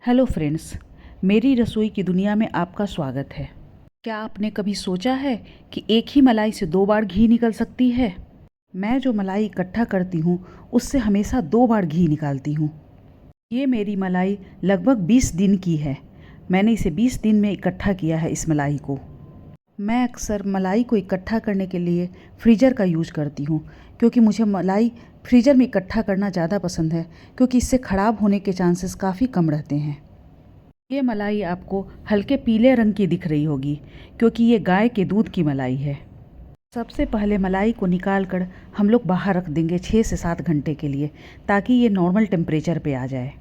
Hello friends, मेरी रसोई की दुनिया में आपका स्वागत है। क्या आपने कभी सोचा है कि एक ही मलाई से 2 बार घी निकल सकती है? मैं जो मलाई इकट्ठा करती हूँ उससे हमेशा 2 बार घी निकालती हूँ। ये मेरी मलाई लगभग 20 दिन की है। मैंने इसे 20 दिन में इकट्ठा किया है इस मलाई को। मैं अक्सर मलाई को इकट्ठा करने के लिए फ्रीज़र का यूज करती हूँ, क्योंकि मुझे मलाई फ्रीज़र में इकट्ठा करना ज़्यादा पसंद है, क्योंकि इससे ख़राब होने के चांसेस काफ़ी कम रहते हैं। ये मलाई आपको हल्के पीले रंग की दिख रही होगी, क्योंकि ये गाय के दूध की मलाई है। सबसे पहले मलाई को निकाल कर हम लोग बाहर रख देंगे 6 से 7 घंटे के लिए, ताकि ये नॉर्मल टेम्परेचर पे आ जाए।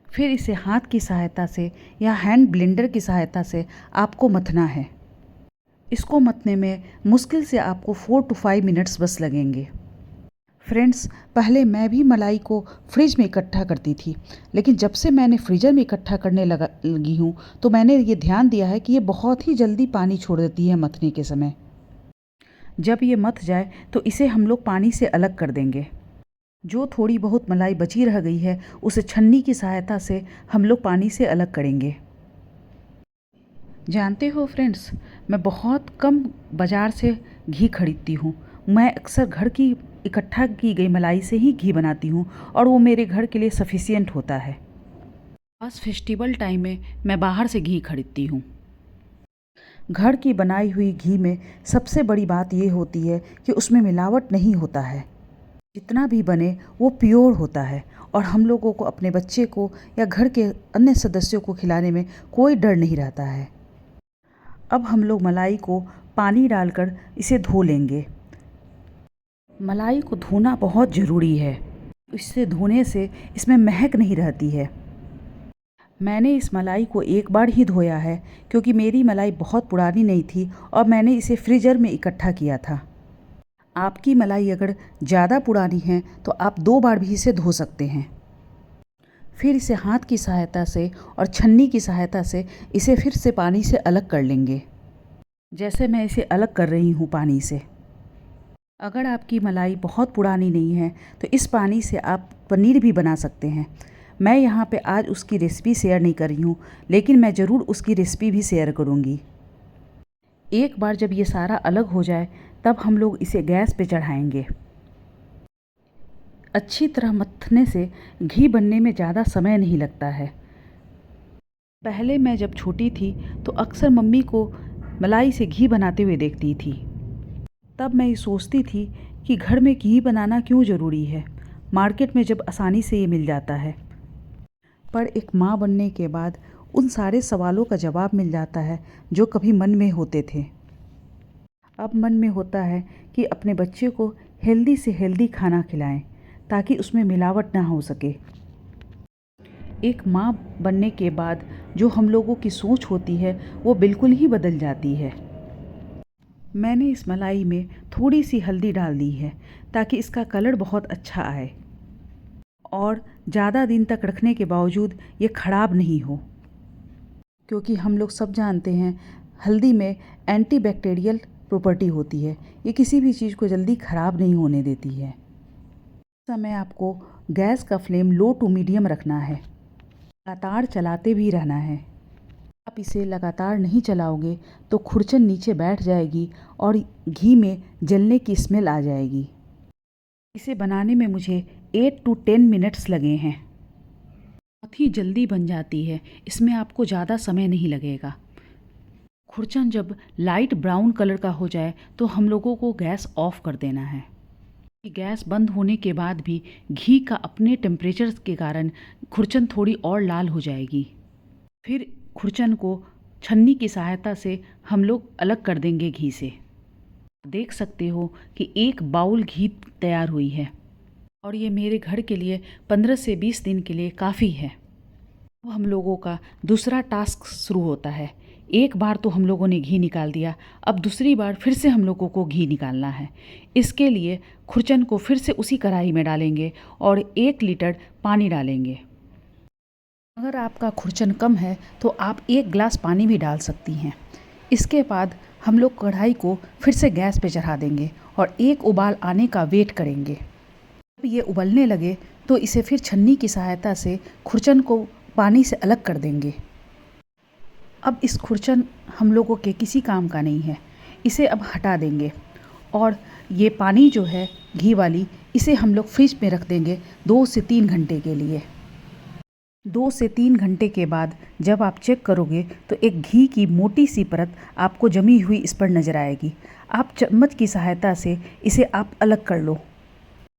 फिर इसे हाथ की सहायता से या हैंड ब्लेंडर की सहायता से आपको मथना है। इसको मथने में मुश्किल से आपको 4 to 5 मिनट्स बस लगेंगे। फ्रेंड्स, पहले मैं भी मलाई को फ्रिज में इकट्ठा करती थी, लेकिन जब से मैंने फ्रीज़र में इकट्ठा करने लगी हूँ तो मैंने ये ध्यान दिया है कि ये बहुत ही जल्दी पानी छोड़ देती है मथने के समय। जब ये मथ जाए तो इसे हम लोग पानी से अलग कर देंगे। जो थोड़ी बहुत मलाई बची रह गई है उसे छन्नी की सहायता से हम लोग पानी से अलग करेंगे। जानते हो फ्रेंड्स, मैं बहुत कम बाज़ार से घी खरीदती हूँ। मैं अक्सर घर की इकट्ठा की गई मलाई से ही घी बनाती हूँ और वो मेरे घर के लिए सफिशियंट होता है। बस फेस्टिवल टाइम में मैं बाहर से घी खरीदती हूँ। घर की बनाई हुई घी में सबसे बड़ी बात ये होती है कि उसमें मिलावट नहीं होता है। जितना भी बने वो प्योर होता है और हम लोगों को अपने बच्चे को या घर के अन्य सदस्यों को खिलाने में कोई डर नहीं रहता है। अब हम लोग मलाई को पानी डालकर इसे धो लेंगे। मलाई को धोना बहुत ज़रूरी है। इससे धोने से इसमें महक नहीं रहती है। मैंने इस मलाई को एक बार ही धोया है, क्योंकि मेरी मलाई बहुत पुरानी नहीं थी और मैंने इसे फ्रीज़र में इकट्ठा किया था। आपकी मलाई अगर ज़्यादा पुरानी है तो आप 2 बार भी इसे धो सकते हैं। फिर इसे हाथ की सहायता से और छन्नी की सहायता से इसे फिर से पानी से अलग कर लेंगे, जैसे मैं इसे अलग कर रही हूँ पानी से। अगर आपकी मलाई बहुत पुरानी नहीं है तो इस पानी से आप पनीर भी बना सकते हैं। मैं यहाँ पे आज उसकी रेसिपी शेयर नहीं कर रही हूँ, लेकिन मैं ज़रूर उसकी रेसिपी भी शेयर करूँगी। एक बार जब ये सारा अलग हो जाए तब हम लोग इसे गैस पे चढ़ाएंगे। अच्छी तरह मथने से घी बनने में ज़्यादा समय नहीं लगता है। पहले मैं जब छोटी थी तो अक्सर मम्मी को मलाई से घी बनाते हुए देखती थी। तब मैं ये सोचती थी कि घर में घी बनाना क्यों ज़रूरी है, मार्केट में जब आसानी से ये मिल जाता है। पर एक माँ बनने के बाद उन सारे सवालों का जवाब मिल जाता है जो कभी मन में होते थे। अब मन में होता है कि अपने बच्चे को हेल्दी से हेल्दी खाना खिलाएं, ताकि उसमें मिलावट ना हो सके। एक माँ बनने के बाद जो हम लोगों की सोच होती है वो बिल्कुल ही बदल जाती है। मैंने इस मलाई में थोड़ी सी हल्दी डाल दी है, ताकि इसका कलर बहुत अच्छा आए और ज़्यादा दिन तक रखने के बावजूद ये ख़राब नहीं हो, क्योंकि हम लोग सब जानते हैं हल्दी में एंटीबैक्टीरियल प्रॉपर्टी होती है। ये किसी भी चीज़ को जल्दी ख़राब नहीं होने देती है। इस समय आपको गैस का फ्लेम लो टू मीडियम रखना है। लगातार चलाते भी रहना है। आप इसे लगातार नहीं चलाओगे तो खुरचन नीचे बैठ जाएगी और घी में जलने की स्मेल आ जाएगी। इसे बनाने में मुझे 8 to 10 मिनट्स लगे हैं। बहुत ही जल्दी बन जाती है, इसमें आपको ज़्यादा समय नहीं लगेगा। खुरचन जब लाइट ब्राउन कलर का हो जाए तो हम लोगों को गैस ऑफ कर देना है। गैस बंद होने के बाद भी घी का अपने टेम्परेचर के कारण खुरचन थोड़ी और लाल हो जाएगी। फिर खुरचन को छन्नी की सहायता से हम लोग अलग कर देंगे घी से। देख सकते हो कि 1 बाउल घी तैयार हुई है और ये मेरे घर के लिए 15 से 20 दिन के लिए काफ़ी है। अब हम लोगों का दूसरा टास्क शुरू होता है। एक बार तो हम लोगों ने घी निकाल दिया, अब दूसरी बार फिर से हम लोगों को घी निकालना है। इसके लिए खुरचन को फिर से उसी कढ़ाई में डालेंगे और 1 लीटर पानी डालेंगे। अगर आपका खुरचन कम है तो आप 1 गिलास पानी भी डाल सकती हैं। इसके बाद हम लोग कढ़ाई को फिर से गैस पे चढ़ा देंगे और 1 उबाल आने का वेट करेंगे। जब ये उबलने लगे तो इसे फिर छन्नी की सहायता से खुरचन को पानी से अलग कर देंगे। अब इस खुरचन हम लोगों के किसी काम का नहीं है, इसे अब हटा देंगे। और ये पानी जो है घी वाली, इसे हम लोग फ्रिज में रख देंगे 2 से 3 घंटे के लिए। 2 से 3 घंटे के बाद जब आप चेक करोगे तो एक घी की मोटी सी परत आपको जमी हुई इस पर नज़र आएगी। आप चम्मच की सहायता से इसे आप अलग कर लो।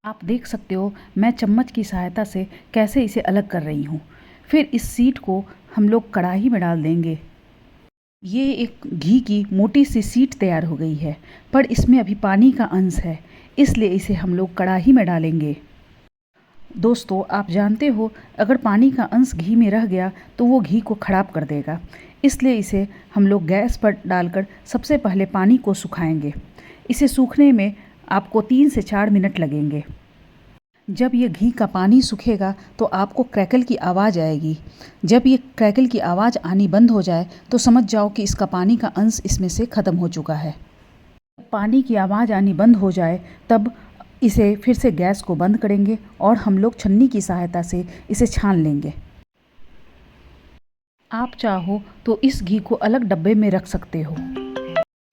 आप देख सकते हो मैं चम्मच की सहायता से कैसे इसे अलग कर रही हूँ। फिर इस शीट को हम लोग कढ़ाई में डाल देंगे। ये एक घी की मोटी सी शीट तैयार हो गई है, पर इसमें अभी पानी का अंश है, इसलिए इसे हम लोग कढ़ाई में डालेंगे। दोस्तों, आप जानते हो अगर पानी का अंश घी में रह गया तो वो घी को ख़राब कर देगा, इसलिए इसे हम लोग गैस पर डालकर सबसे पहले पानी को सुखाएंगे। इसे सूखने में आपको 3 से 4 मिनट लगेंगे। जब ये घी का पानी सूखेगा तो आपको क्रैकल की आवाज़ आएगी। जब ये क्रैकल की आवाज़ आनी बंद हो जाए तो समझ जाओ कि इसका पानी का अंश इसमें से ख़त्म हो चुका है। पानी की आवाज़ आनी बंद हो जाए तब इसे फिर से गैस को बंद करेंगे और हम लोग छन्नी की सहायता से इसे छान लेंगे। आप चाहो तो इस घी को अलग डब्बे में रख सकते हो।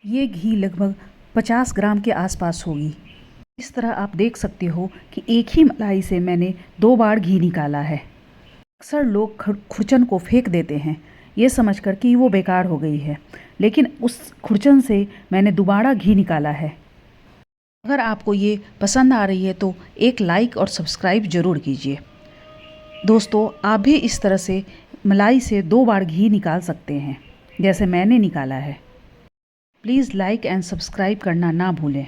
ये घी लगभग 50 ग्राम के आसपास होगी। इस तरह आप देख सकते हो कि एक ही मलाई से मैंने 2 बार घी निकाला है। अक्सर लोग खुरचन को फेंक देते हैं ये समझकर कि वो बेकार हो गई है, लेकिन उस खुरचन से मैंने दोबारा घी निकाला है। अगर आपको ये पसंद आ रही है तो एक लाइक और सब्सक्राइब ज़रूर कीजिए। दोस्तों, आप भी इस तरह से मलाई से 2 बार घी निकाल सकते हैं जैसे मैंने निकाला है। प्लीज़ लाइक एंड सब्सक्राइब करना ना भूलें।